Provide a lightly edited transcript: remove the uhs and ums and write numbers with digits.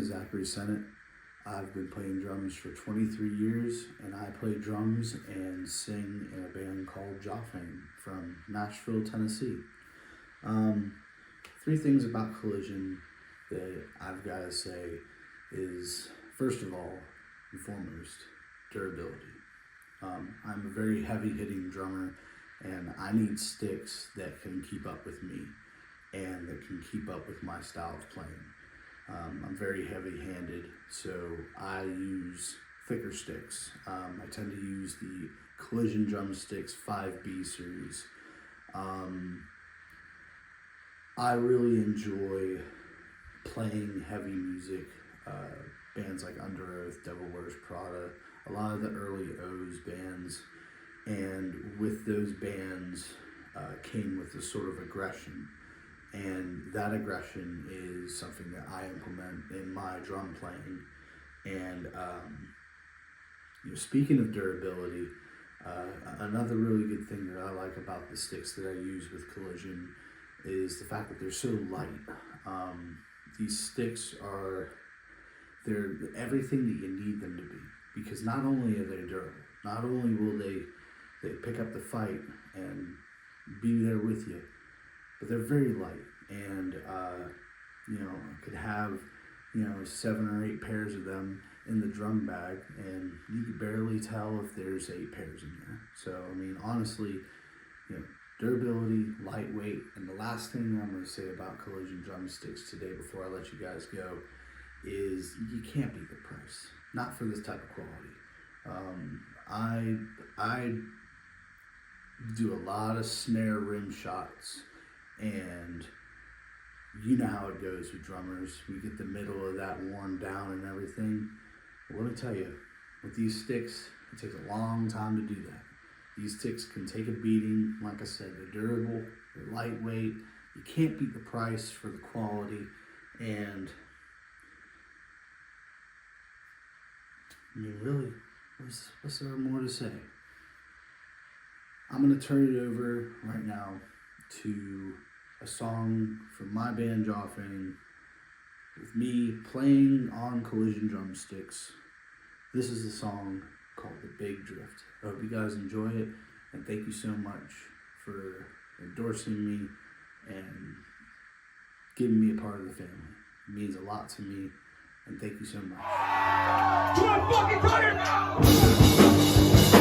is Cenate. I've been playing drums for 23 years, and I play drums and sing in a band called Joffang from Nashville, Tennessee. Three things about Collision that I've got to say is, first of all and foremost, durability. I'm a very heavy-hitting drummer, and I need sticks that can keep up with me and that can keep up with my style of playing. I'm very heavy-handed, so I use thicker sticks. I tend to use the Collision Drumsticks 5B series. I really enjoy playing heavy music, bands like Under Oath, Devil Wears Prada, a lot of the early O's bands, and with those bands came with a sort of aggression. And that aggression is something that I implement in my drum playing. And speaking of durability, another really good thing that I like about the sticks that I use with Collision is the fact that they're so light. These sticks they're everything that you need them to be, because not only are they durable, not only will they pick up the fight and be there with you, but they're very light, and I could have 7 or 8 pairs of them in the drum bag, and you could barely tell if there's 8 pairs in there. So I mean, honestly, durability, lightweight, and the last thing I'm going to say about Collision Drumsticks today before I let you guys go is you can't beat the price. Not for this type of quality. I do a lot of snare rim shots, and you know how it goes with drummers. We get the middle of that worn down and everything. But let me tell you, with these sticks, it takes a long time to do that. These sticks can take a beating. Like I said, they're durable, they're lightweight. You can't beat the price for the quality, and I mean, really, what's there more to say? I'm going to turn it over right now to a song from my band Joffang with me playing on Collision Drumsticks. This is a song called The Big Drift. I hope you guys enjoy it, and thank you so much for endorsing me and giving me a part of the family. It means a lot to me, and thank you so much. Do I fucking cut it?